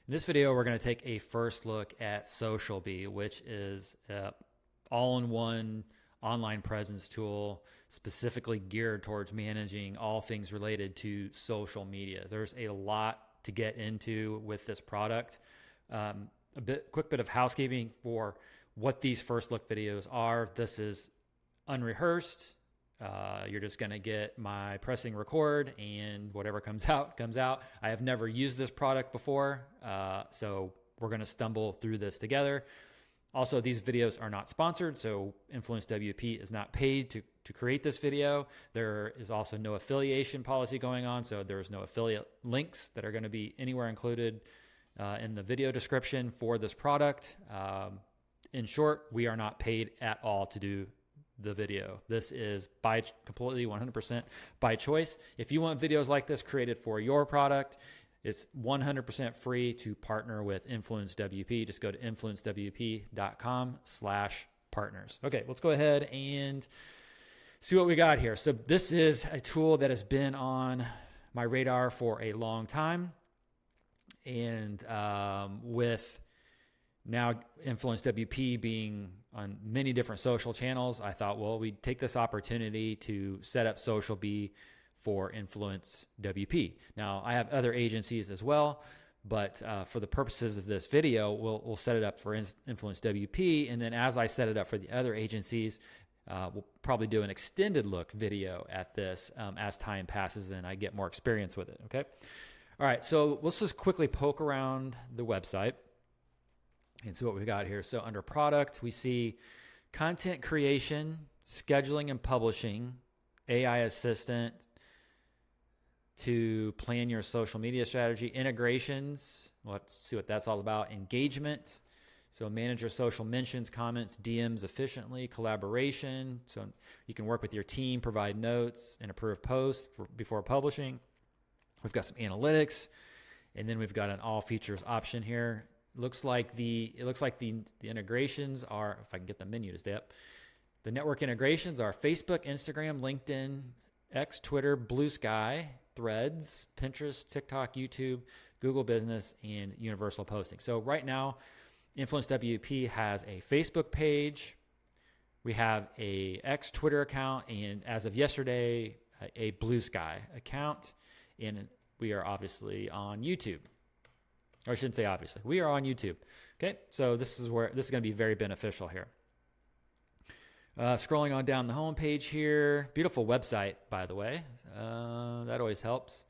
In this video, we're going to take a first look at SocialBee, which is an all-in-one online presence tool specifically geared towards managing all things related to social media. There's a lot to get into with this product. Quick bit of housekeeping for what these first look videos are. This is unrehearsed. You're just going to get my pressing record and whatever comes out, comes out. I have never used this product before, so we're going to stumble through this together. Also, these videos are not sponsored, so InfluenceWP is not paid to create this video. There is also no affiliation policy going on, so there's no affiliate links that are going to be anywhere included in the video description for this product. In short, we are not paid at all to do the video. This is completely 100% by choice. If you want videos like this created for your product, it's 100% free to partner with InfluenceWP. Just go to influencewp.com/partners. Okay, let's go ahead and see what we got here. So this is a tool that has been on my radar for a long time. And with now InfluenceWP being on many different social channels, I thought, well, we'd take this opportunity to set up SocialBee for InfluenceWP. Now, I have other agencies as well, but for the purposes of this video, we'll set it up for InfluenceWP. And then as I set it up for the other agencies, we'll probably do an extended look video at this as time passes and I get more experience with it, okay? All right, so let's just quickly poke around the website and see what we've got here. So under product, we see content creation, scheduling and publishing, AI assistant to plan your social media strategy, integrations, let's see what that's all about, engagement, so manage your social mentions, comments, DMs efficiently, collaboration, so you can work with your team, provide notes, and approve posts before publishing. We've got some analytics, and then we've got an all features option here. It looks like the integrations are, if I can get the menu to stay up, the network integrations are Facebook, Instagram, LinkedIn, X, Twitter, Blue Sky, Threads, Pinterest, TikTok, YouTube, Google Business, and Universal Posting. So right now, InfluenceWP has a Facebook page. We have a X Twitter account, and as of yesterday, a Blue Sky account. And we are obviously on YouTube. Or I shouldn't say obviously. We are on YouTube. Okay, so this is going to be very beneficial here. Scrolling on down the home page here. Beautiful website, by the way. That always helps.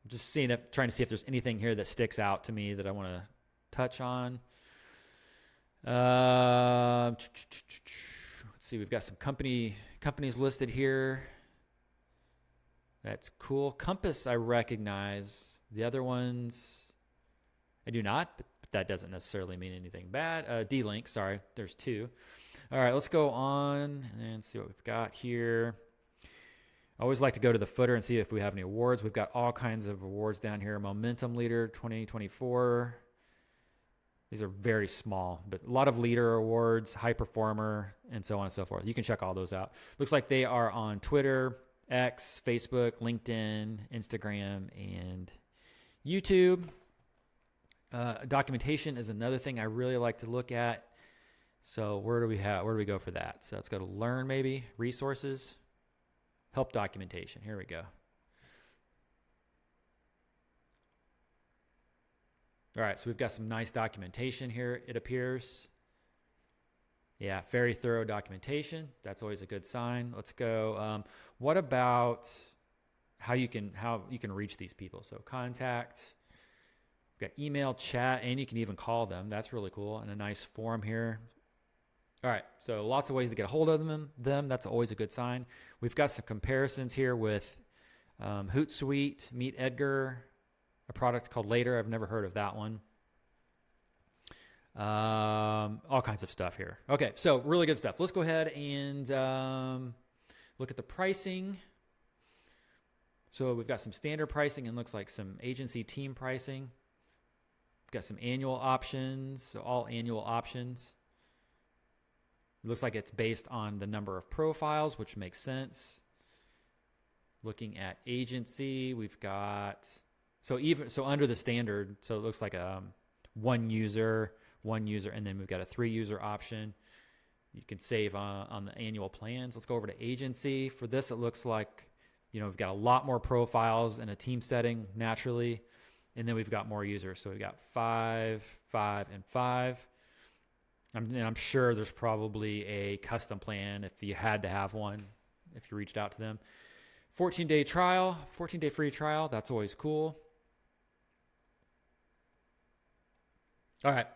Just trying to see if there's anything here that sticks out to me that I want to touch on. Let's see, we've got some companies listed here. That's cool. Compass, I recognize. The other ones, I do not, but that doesn't necessarily mean anything bad. D-Link, sorry, there's two. All right, let's go on and see what we've got here. I always like to go to the footer and see if we have any awards. We've got all kinds of awards down here. Momentum Leader 2024. These are very small, but a lot of leader awards, high performer, and so on and so forth. You can check all those out. Looks like they are on Twitter, X, Facebook, LinkedIn, Instagram, and YouTube. Documentation is another thing I really like to look at. So where do we go for that? So let's go to learn, maybe resources, help documentation. Here we go. All right, so we've got some nice documentation here, it appears. Yeah, very thorough documentation. That's always a good sign. Let's go. What about how you can reach these people? So contact. We've got email, chat, and you can even call them. That's really cool. And a nice form here. All right, so lots of ways to get a hold of them. That's always a good sign. We've got some comparisons here with Hootsuite, Meet Edgar, a product called Later. I've never heard of that one. All kinds of stuff here. Okay, so really good stuff. Let's go ahead and look at the pricing. So we've got some standard pricing and looks like some agency team pricing. We've got some annual options, so all annual options. It looks like it's based on the number of profiles, which makes sense. Looking at agency, we've got So under the standard, so it looks like a one user, and then we've got a 3-user option. You can save on the annual plans. Let's go over to agency. For this, it looks like, we've got a lot more profiles in a team setting naturally. And then we've got more users. So we've got 5, 5, and 5. And I'm sure there's probably a custom plan if you had to have one, if you reached out to them. 14-day trial, 14-day free trial. That's always cool. All right.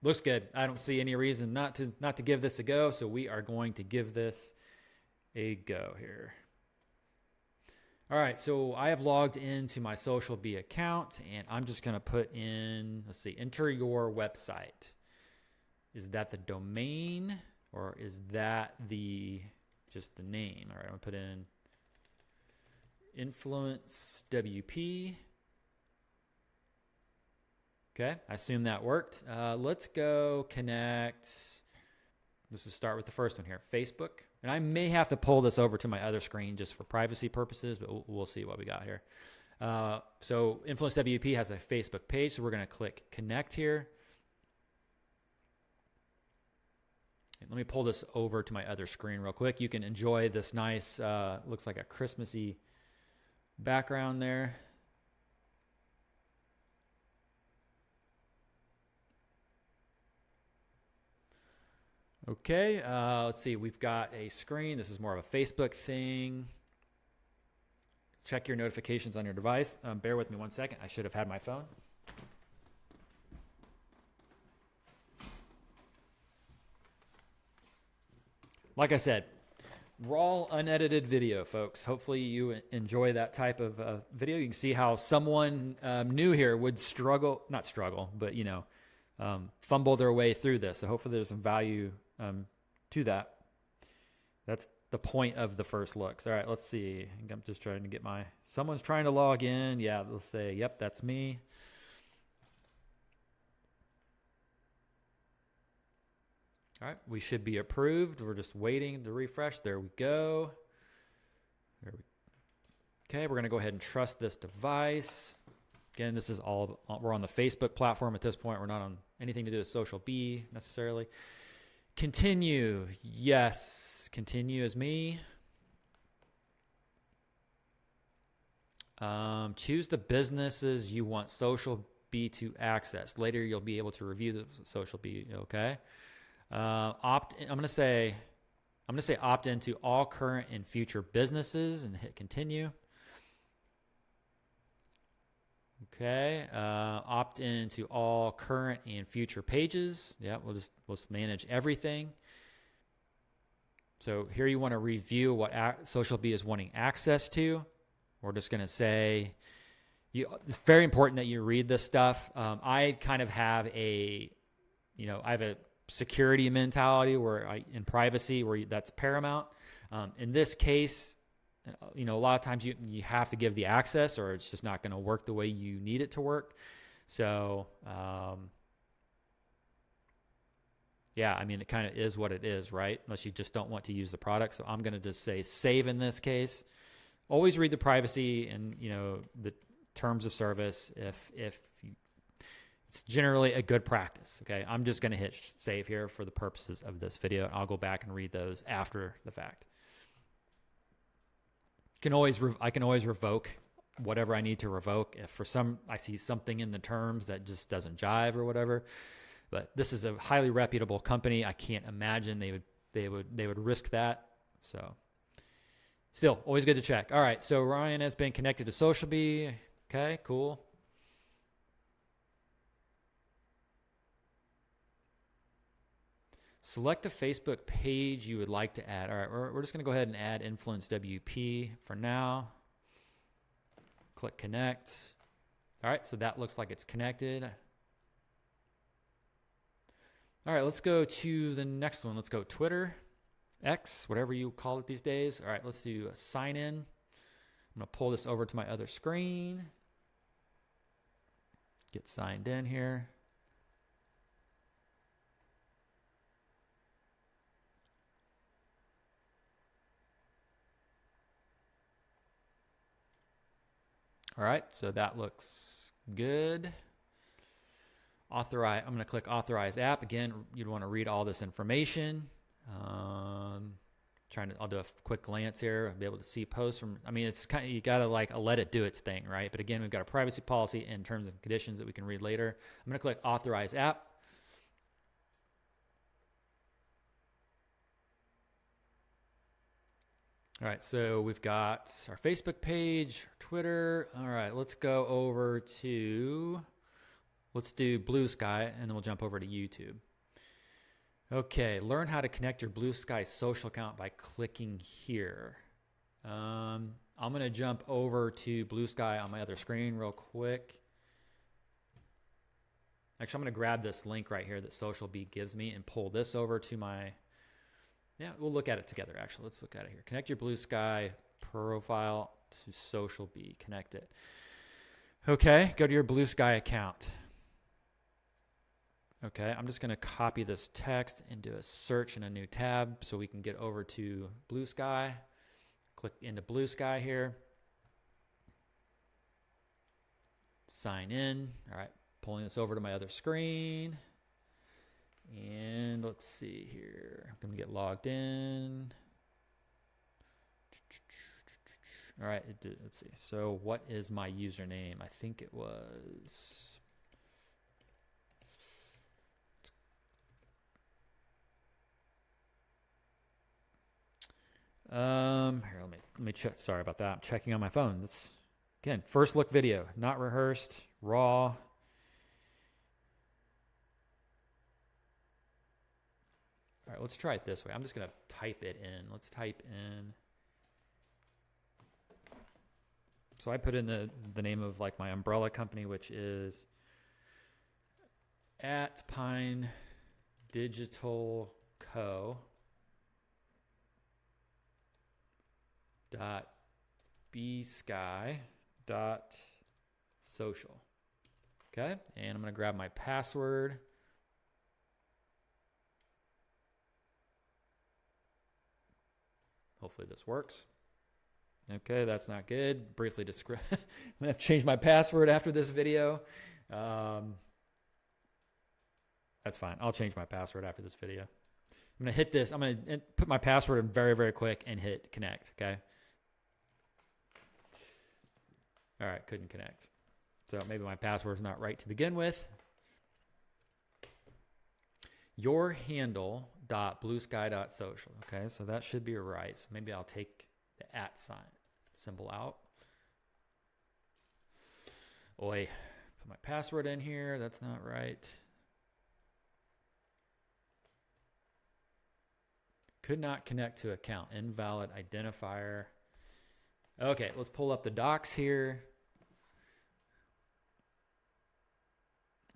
Looks good. I don't see any reason not to give this a go. So we are going to give this a go here. All right. So I have logged into my SocialBee account, and I'm just going to put in, enter your website. Is that the domain, or is that just the name? All right. I'm going to put in InfluenceWP. Okay, I assume that worked. Let's go connect. Let's just start with the first one here, Facebook. And I may have to pull this over to my other screen just for privacy purposes, but we'll see what we got here. So InfluenceWP has a Facebook page, so we're going to click connect here. Let me pull this over to my other screen real quick. You can enjoy this nice, looks like a Christmassy background there. Okay, let's see. We've got a screen. This is more of a Facebook thing. Check your notifications on your device. Bear with me one second. I should have had my phone. Like I said, raw, unedited video, folks. Hopefully you enjoy that type of video. You can see how someone new here would not struggle, but, fumble their way through this. So hopefully there's some value to that. That's the point of the first looks. All right, let's see. I'm just trying to get someone's trying to log in. Yeah, they'll say, yep, that's me. All right, we should be approved. We're just waiting to refresh. There we go. Okay, we're going to go ahead and trust this device. Again, this is we're on the Facebook platform at this point. We're not on anything to do with SocialBee necessarily. Continue. Yes, continue as me. Choose the businesses you want SocialBee to access. Later, you'll be able to review the SocialBee. Okay. I'm going to say opt into all current and future businesses and hit continue. Okay, opt into all current and future pages. Yeah, we'll manage everything. So here you want to review what SocialBee is wanting access to. We're just going to say, it's very important that you read this stuff. I kind of have I have a security mentality in privacy where that's paramount. In this case, a lot of times you have to give the access or it's just not going to work the way you need it to work. So, it kind of is what it is, right? Unless you just don't want to use the product. So I'm going to just say save in this case. Always read the privacy and, the terms of service if it's generally a good practice. Okay. I'm just going to hit save here for the purposes of this video. I'll go back and read those after the fact. I can always revoke whatever I need to revoke if I see something in the terms that just doesn't jive or whatever. But this is a highly reputable company. I can't imagine they would risk that. So still always good to check. All right. So Ryan has been connected to SocialBee. Okay, cool. Select the Facebook page you would like to add. All right, we're just going to go ahead and add InfluenceWP for now. Click connect. All right, so that looks like it's connected. All right, let's go to the next one. Let's go Twitter, X, whatever you call it these days. All right, let's do a sign in. I'm going to pull this over to my other screen. Get signed in here. All right, so that looks good. Authorize. I'm going to click authorize app. Again, you'd want to read all this information. I'll do a quick glance here. I'll be able to see posts from, I mean, it's kind of, you got to like let it do its thing, right? But again, we've got a privacy policy and terms and conditions that we can read later. I'm going to click authorize app. All right, so we've got our Facebook page, Twitter. All right, let's go over to, let's do Blue Sky, and then we'll jump over to YouTube. Okay, learn how to connect your Blue Sky social account by clicking here. I'm going to jump over to Blue Sky on my other screen real quick. Actually, I'm going to grab this link right here that SocialBee gives me and pull this over to my, yeah, we'll look at it together, actually. Let's look at it here. Connect your Blue Sky profile to SocialBee. Connect it. Okay, go to your Blue Sky account. Okay, I'm just going to copy this text and do a search in a new tab so we can get over to Blue Sky. Click into Blue Sky here. Sign in. All right, pulling this over to my other screen. And let's see here. I'm going to get logged in. All right, let's see. So what is my username? I think it was... Here, let me check. Sorry about that. I'm checking on my phone. That's, again, first look video, not rehearsed, raw. All right, let's try it this way. I'm just going to type it in. Let's type in. So I put in the name of like my umbrella company, which is at Pine Digital Co. .bsky.social. Okay, and I'm going to grab my password. Hopefully this works. Okay, that's not good. Briefly describe. I'm going to have to change my password after this video. That's fine. I'll change my password after this video. I'm going to hit this. I'm going to put my password in very, very quick and hit connect, okay? All right, couldn't connect. So maybe my password is not right to begin with. Your handle.bluesky.social. Okay, so that should be right. So maybe I'll take the @ symbol out. Oi, put my password in here. That's not right. Could not connect to account. Invalid identifier. Okay, let's pull up the docs here.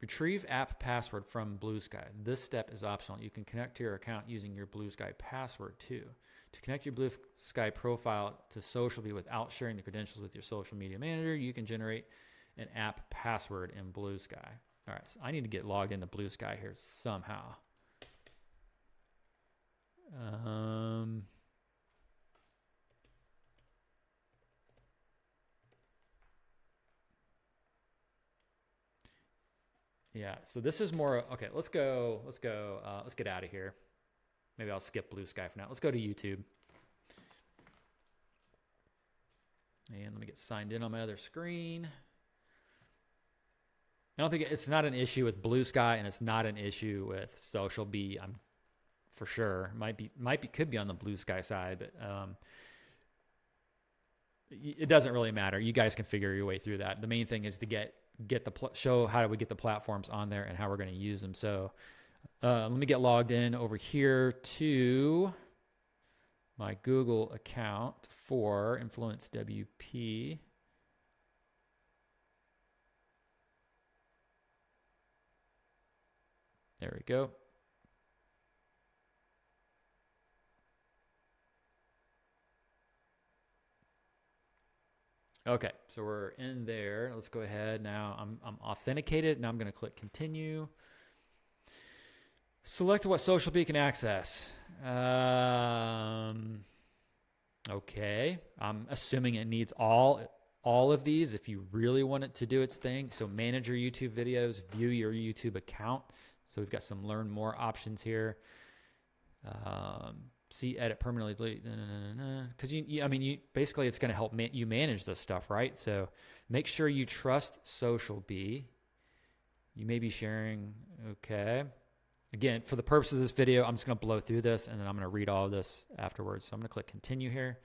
Retrieve app password from Blue Sky. This step is optional. You can connect to your account using your Blue Sky password too. To connect your Blue Sky profile to SocialBee without sharing the credentials with your social media manager, you can generate an app password in Blue Sky. All right, so I need to get logged into Blue Sky here somehow. Yeah, so this is more, okay, let's get out of here. Maybe I'll skip Blue Sky for now. Let's go to YouTube. And let me get signed in on my other screen. I don't think it's not an issue with Blue Sky, and it's not an issue with SocialBee. I'm for sure could be on the Blue Sky side, but it doesn't really matter. You guys can figure your way through that. The main thing is to show how do we get the platforms on there and how we're going to use them. So let me get logged in over here to my Google account for InfluenceWP. There we go. Okay, so we're in there. Let's go ahead now. I'm authenticated. Now I'm going to click continue. Select what SocialBee can access. Okay, I'm assuming it needs all all of these if you really want it to do its thing. So manage your YouTube videos, view your YouTube account. So we've got some learn more options here. See, edit permanently, because you basically it's going to help you manage this stuff, right? So make sure you trust SocialBee. You may be sharing, okay. Again, for the purpose of this video, I'm just going to blow through this and then I'm going to read all of this afterwards. So I'm going to click continue here.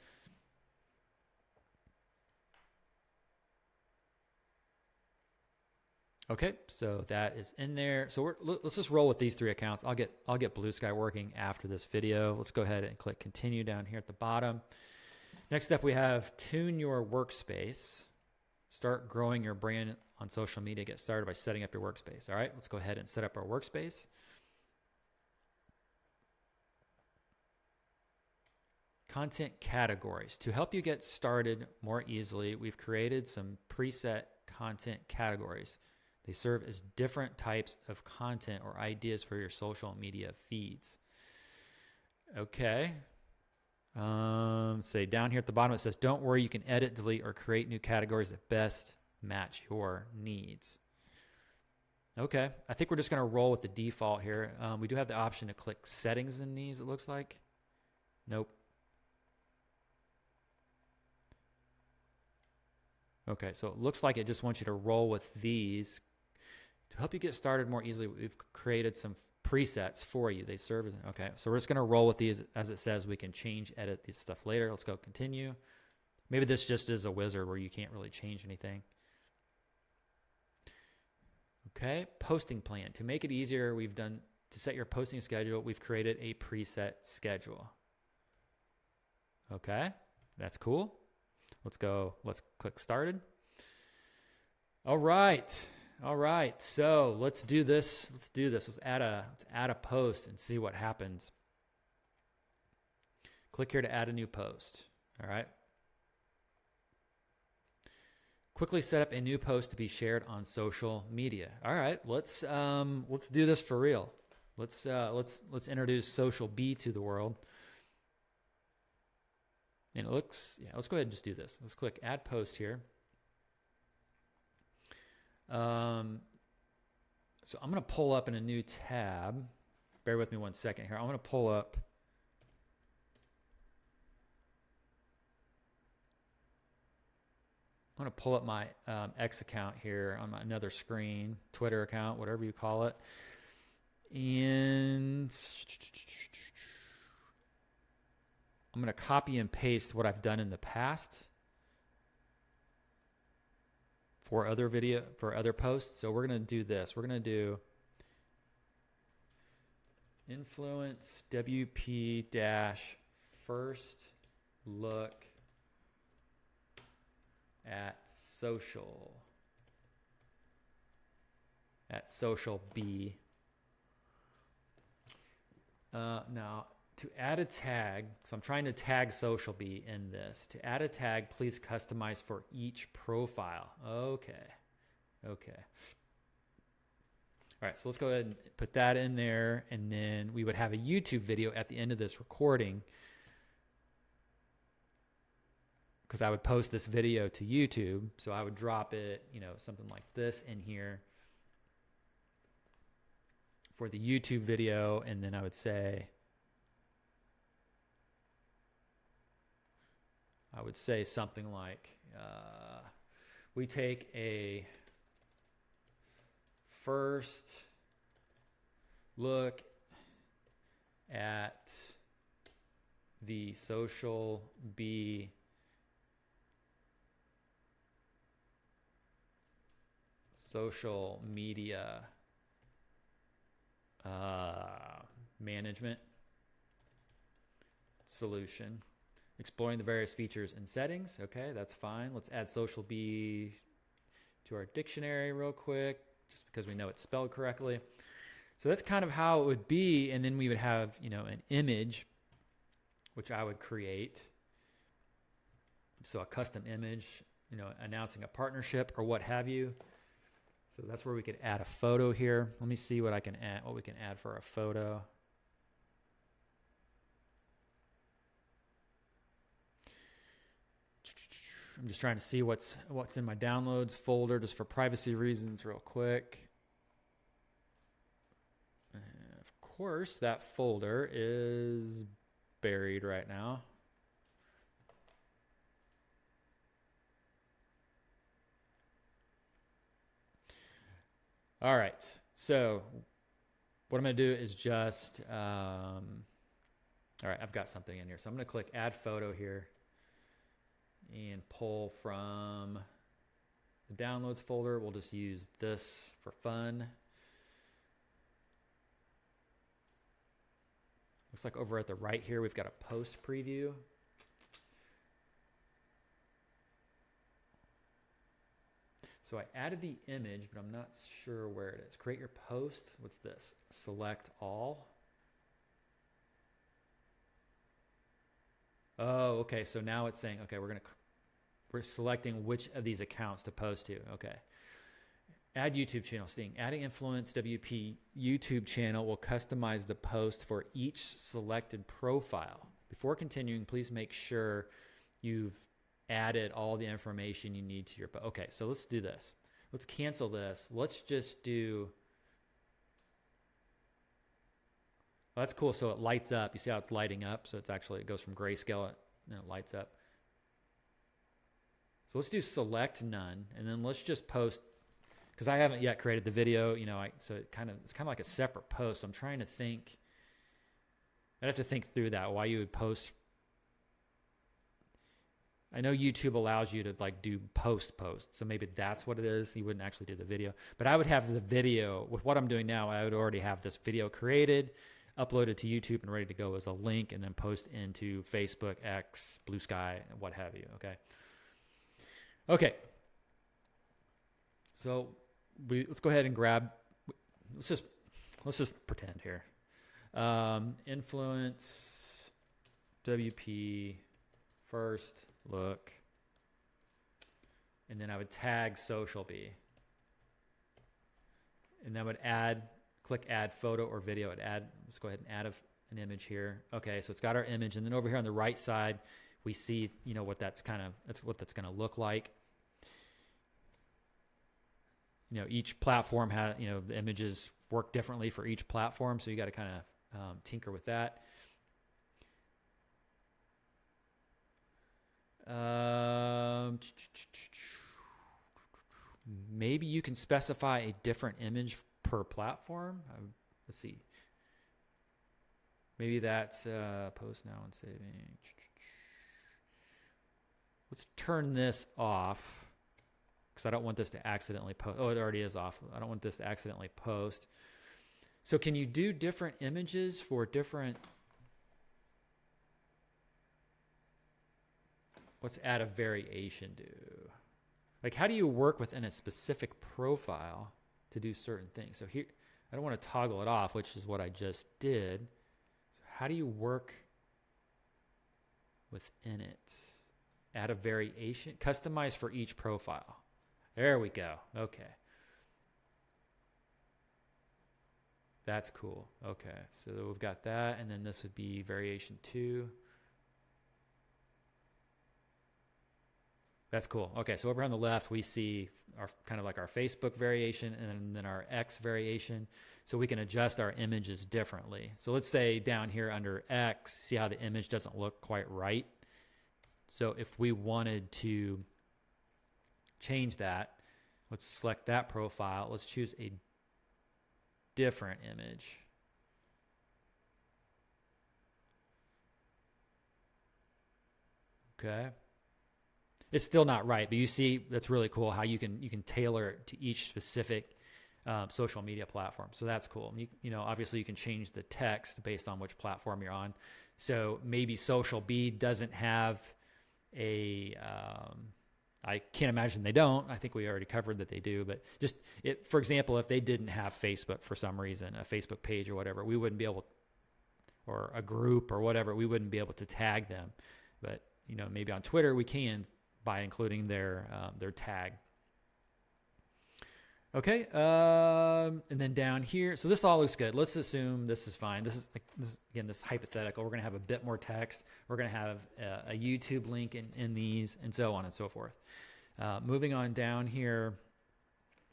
Okay, so that is in there. So let's just roll with these 3 accounts. I'll get Blue Sky working after this video. Let's go ahead and click continue down here at the bottom. Next up, we have tune your workspace. Start growing your brand on social media. Get started by setting up your workspace. All right, let's go ahead and set up our workspace. Content categories. To help you get started more easily, we've created some preset content categories. They serve as different types of content or ideas for your social media feeds. Okay. Say down here at the bottom, it says, don't worry, you can edit, delete, or create new categories that best match your needs. Okay. I think we're just going to roll with the default here. We do have the option to click settings in these, it looks like. Nope. Okay, so it looks like it just wants you to roll with these. To help you get started more easily, we've created some presets for you. They serve as, okay, so we're just gonna roll with these. As it says, we can change, edit this stuff later. Let's go continue. Maybe this just is a wizard where you can't really change anything. Okay, posting plan. To make it easier, to set your posting schedule, we've created a preset schedule. Okay, that's cool. Let's click started. All right. So let's do this. Let's add a post and see what happens. Click here to add a new post. All right. Quickly set up a new post to be shared on social media. All right. Let's do this for real. Let's introduce SocialBee to the world. And it looks, yeah, let's go ahead and just do this. Let's click add post here. So I'm going to pull up in a new tab. Bear with me one second here. I'm going to pull up. My X account here on another screen, Twitter account, whatever you call it. And I'm going to copy and paste what I've done in the past for other posts. So we're going to do this. We're going to do InfluenceWP first look at SocialBee. Now, to add a tag, so I'm trying to tag SocialBee in this. To add a tag, please customize for each profile. Okay. All right, so let's go ahead and put that in there, and then we would have a YouTube video at the end of this recording, because I would post this video to YouTube. So I would drop it, something like this in here for the YouTube video, and then I would say, something like, we take a first look at the SocialBee social media management solution, exploring the various features and settings. Okay, that's fine. Let's add SocialBee to our dictionary real quick, just because we know it's spelled correctly. So that's kind of how it would be. And then we would have, an image, which I would create. So a custom image, announcing a partnership or what have you. So that's where we could add a photo here. Let me see what we can add for a photo. I'm just trying to see what's in my downloads folder just for privacy reasons real quick. And of course, that folder is buried right now. All right, so what I'm going to do is just, all right, I've got something in here. So I'm going to click add photo here and pull from the downloads folder. We'll just use this for fun. Looks like over at the right here, we've got a post preview. So I added the image, but I'm not sure where it is. Create your post. What's this? Select all. Oh, okay. So now it's saying, okay, we're selecting which of these accounts to post to. Okay. Add YouTube channel. Sting. Adding InfluenceWP YouTube channel will customize the post for each selected profile. Before continuing, please make sure you've added all the information you need to your post. Okay, so let's do this. Let's cancel this. Let's just do, well, that's cool. So it lights up. You see how it's lighting up? So it's actually, it goes from grayscale and it lights up. So let's do select none, and then let's just post, because I haven't yet created the video, you know, so it's kind of like a separate post. So I'm trying to think, I'd have to think through that, why you would post. I know YouTube allows you to like do post, so maybe that's what it is. You wouldn't actually do the video, but I would have the video with what I'm doing now. I would already have this video created, uploaded to YouTube and ready to go as a link, and then post into Facebook, X, Blue Sky, and what have you. Okay. So let's go ahead and grab, let's just pretend here. Influence WP first look, and then I would tag SocialBee, and then I would click add photo or video. Let's go ahead and add an image here. Okay, so it's got our image, and then over here on the right side, we see, you know, that's what that's going to look like. You know, each platform has, you know, the images work differently for each platform, so you got to kind of tinker with that. Maybe you can specify a different image per platform. Let's see. Maybe that's post now and saving. Let's turn this off because I don't want this to accidentally post. Oh, it already is off. I don't want this to accidentally post. So can you do different images for different? Let's add a variation do. Like, how do you work within a specific profile to do certain things? So here, I don't want to toggle it off, which is what I just did. So how do you work within it? Add a variation, customize for each profile. There we go. Okay. That's cool. Okay. So we've got that. And then this would be variation 2. That's cool. Okay, so over on the left, we see our kind of like our Facebook variation and then our X variation. So we can adjust our images differently. So let's say down here under X, see how the image doesn't look quite right. So if we wanted to change that, let's select that profile. Let's choose a different image. Okay. It's still not right, but you see that's really cool how you can tailor it to each specific social media platform. So that's cool. You know, obviously you can change the text based on which platform you're on. So maybe SocialBee doesn't have a, I can't imagine they don't. I think we already covered that they do, but just for example, if they didn't have Facebook for some reason, a Facebook page or whatever, we wouldn't be able, or a group or whatever, we wouldn't be able to tag them. But, you know, maybe on Twitter we can, by including their tag. Okay. And then down here, so this all looks good. Let's assume this is fine. This is again, this hypothetical. We're going to have a bit more text. We're going to have a YouTube link in these, and so on and so forth. Moving on down here,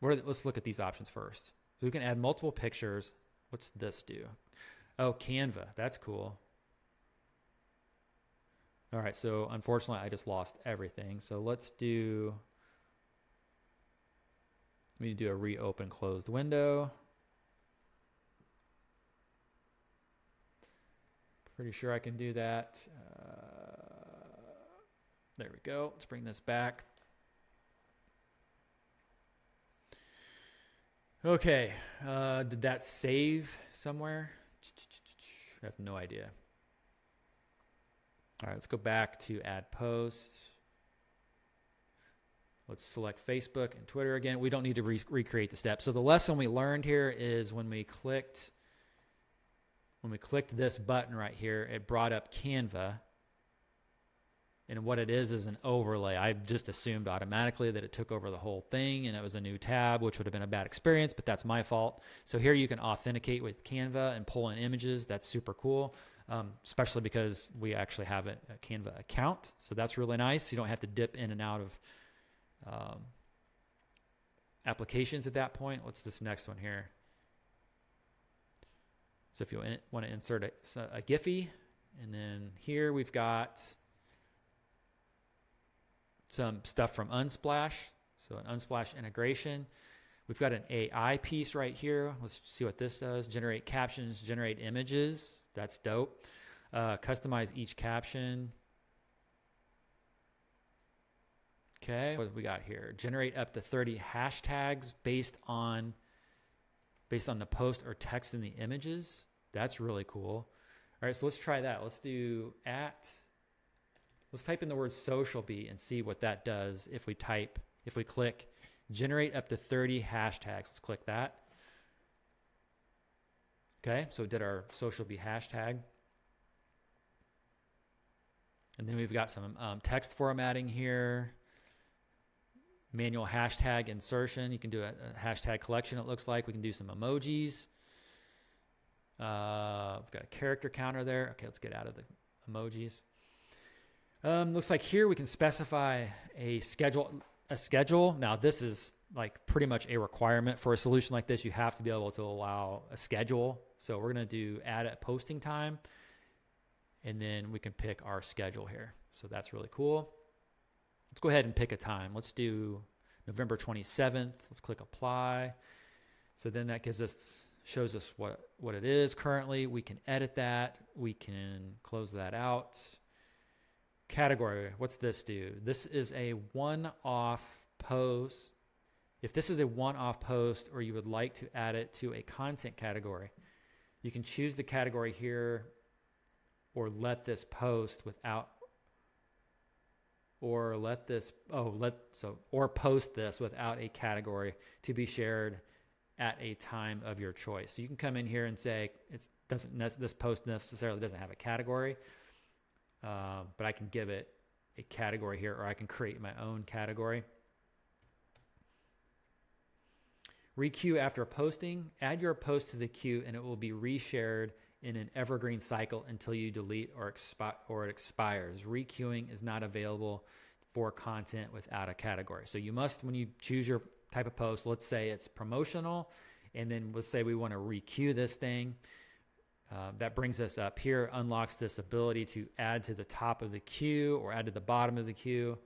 let's look at these options first. So we can add multiple pictures. What's this do? Oh, Canva. That's cool. All right. So unfortunately, I just lost everything. So let's do. Let me do a reopen closed window. Pretty sure I can do that. There we go. Let's bring this back. Okay. Did that save somewhere? I have no idea. All right, let's go back to add posts. Let's select Facebook and Twitter again. We don't need to recreate the steps. So the lesson we learned here is when we clicked this button right here, it brought up Canva. And what it is an overlay. I just assumed automatically that it took over the whole thing and it was a new tab, which would have been a bad experience, but that's my fault. So here you can authenticate with Canva and pull in images. That's super cool, especially because we actually have a Canva account. So that's really nice. You don't have to dip in and out of applications at that point. What's this next one here? So if you want to insert a Giphy, and then here we've got some stuff from Unsplash. So an Unsplash integration. We've got an AI piece right here. Let's see what this does. Generate captions, generate images. That's dope. Customize each caption. Okay, what do we got here? Generate up to 30 hashtags based on the post or text in the images. That's really cool. All right, so let's try that. Let's type in the word SocialBee and see what that does if we click generate up to 30 hashtags. Let's click that. Okay, so we did our SocialBee hashtag. And then we've got some text formatting here. Manual hashtag insertion. You can do a hashtag collection, it looks like. We can do some emojis. We've got a character counter there. Okay, let's get out of the emojis. Looks like here we can specify a schedule. Now this is like pretty much a requirement for a solution like this. You have to be able to allow a schedule. So we're going to do add a posting time, and then we can pick our schedule here. So that's really cool. Let's go ahead and pick a time. Let's do November 27th. Let's click apply. So then that shows us what it is currently. We can edit that. We can close that out. Category, what's this do? This is a one-off post. If this is a one-off post or you would like to add it to a content category, you can choose the category here or let this post without or post this without a category to be shared at a time of your choice. So you can come in here and say this post necessarily doesn't have a category, but I can give it a category here, or I can create my own category. Requeue after posting. Add your post to the queue and it will be reshared in an evergreen cycle until you delete or it expires. Requeuing is not available for content without a category. So you must, when you choose your type of post, let's say it's promotional, and then let's say we want to requeue this thing. That brings us up here, unlocks this ability to add to the top of the queue or add to the bottom of the queue.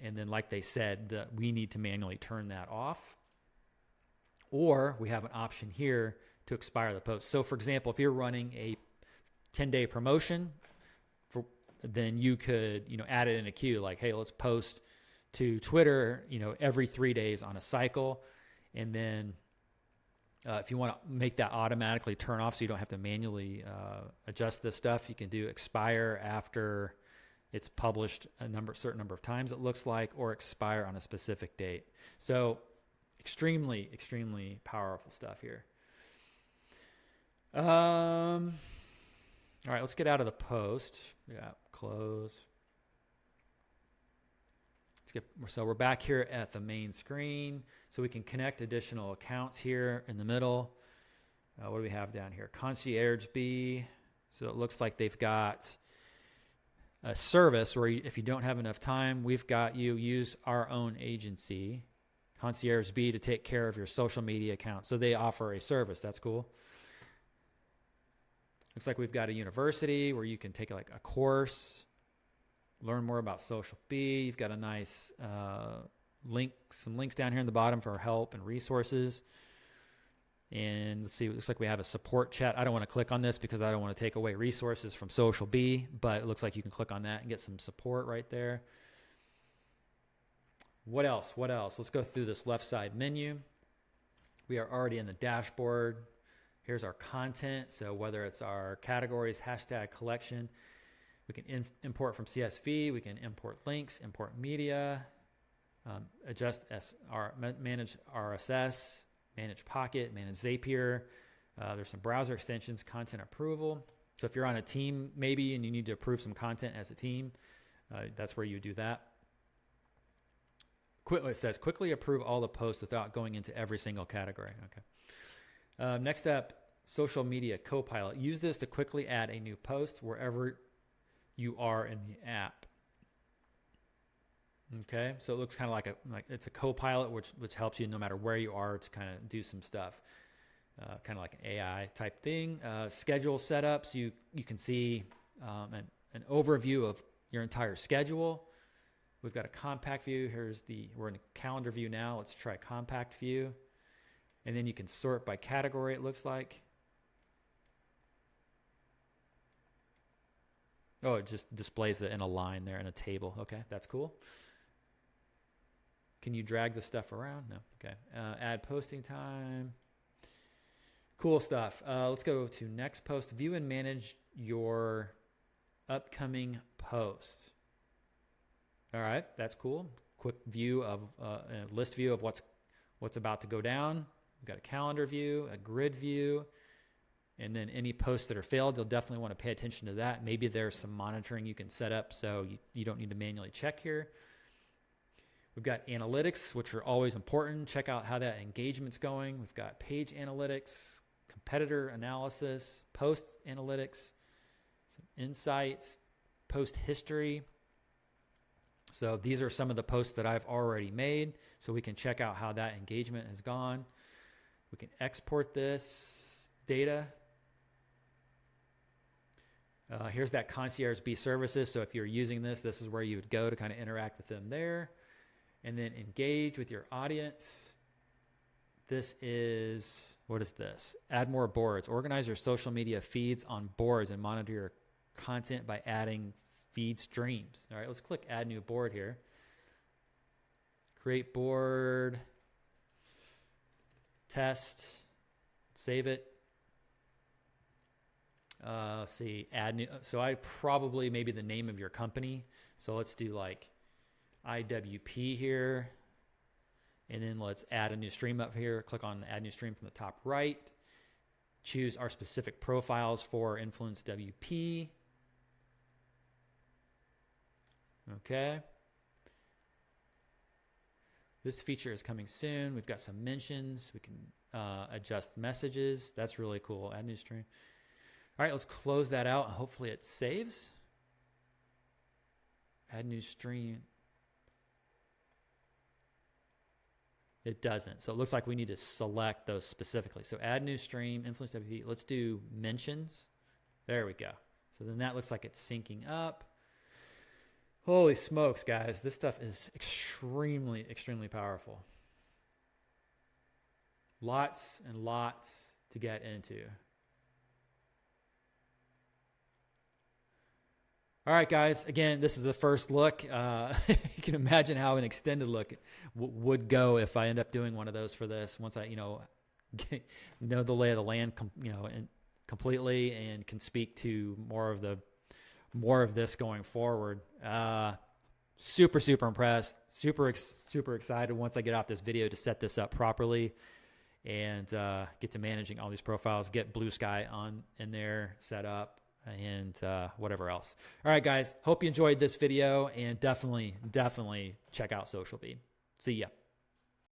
And then like they said, we need to manually turn that off. Or we have an option here to expire the post. So for example, if you're running a 10-day promotion, then you could, add it in a queue like, hey, let's post to Twitter, every 3 days on a cycle. And then if you want to make that automatically turn off so you don't have to manually adjust this stuff, you can do expire after it's published certain number of times, it looks like, or expire on a specific date. So extremely, extremely powerful stuff here. All right, let's get out of the post. Yeah, close. So we're back here at the main screen. So we can connect additional accounts here in the middle. What do we have down here? SocialBee. So it looks like they've got a service where if you don't have enough time, we've got you use our own agency, SocialBee, to take care of your social media account. So they offer a service. That's cool. Looks like we've got a university where you can take like a course, learn more about SocialBee. You've got a nice some links down here in the bottom for help and resources. And let's see, it looks like we have a support chat. I don't want to click on this because I don't want to take away resources from SocialBee, but it looks like you can click on that and get some support right there. What else? Let's go through this left side menu. We are already in the dashboard. Here's our content. So whether it's our categories, hashtag collection, we can import from CSV. We can import links, import media, manage RSS, manage Pocket, manage Zapier. There's some browser extensions, content approval. So if you're on a team maybe and you need to approve some content as a team, that's where you do that. It says quickly approve all the posts without going into every single category. Okay. Next up, social media copilot. Use this to quickly add a new post wherever you are in the app. Okay, so it looks kind of like it's a copilot, which helps you no matter where you are to kind of do some stuff. Kind of like an AI type thing. Schedule setups. You can see an overview of your entire schedule. We've got a compact view. We're in a calendar view now. Let's try compact view. And then you can sort by category, it looks like. Oh, it just displays it in a line there in a table. Okay, that's cool. Can you drag the stuff around? No. Okay. Add posting time. Cool stuff. Let's go to next post. View and manage your upcoming posts. All right, that's cool. Quick view of a list view of what's about to go down. We've got a calendar view, a grid view, and then any posts that are failed, you'll definitely want to pay attention to that. Maybe there's some monitoring you can set up so you don't need to manually check here. We've got analytics, which are always important. Check out how that engagement's going. We've got page analytics, competitor analysis, post analytics, some insights, post history. So these are some of the posts that I've already made, so we can check out how that engagement has gone. We can export this data. Here's that SocialBee services. So if you're using this is where you would go to kind of interact with them there. And then engage with your audience. This is, what is this? Add more boards. Organize your social media feeds on boards and monitor your content by adding feed streams. All right, let's click add new board here. Create board, test, save it. Let's see, add new. So I probably maybe the name of your company. So let's do like IWP here. And then let's add a new stream up here. Click on add new stream from the top right. Choose our specific profiles for InfluenceWP. Okay. This feature is coming soon. We've got some mentions. We can adjust messages. That's really cool. Add new stream. All right, let's close that out. Hopefully it saves. Add new stream. It doesn't. So it looks like we need to select those specifically. So add new stream, InfluenceWP. Let's do mentions. There we go. So then that looks like it's syncing up. Holy smokes, guys. This stuff is extremely, extremely powerful. Lots and lots to get into. All right, guys. Again, this is the first look. You can imagine how an extended look would go if I end up doing one of those for this. Once I, know the lay of the land, completely, and can speak to more of this going forward. Super, super impressed. Super excited once I get off this video to set this up properly and get to managing all these profiles. Get Blue Sky in there set up. and whatever else. All right, guys. Hope you enjoyed this video, and definitely check out SocialBee. See ya.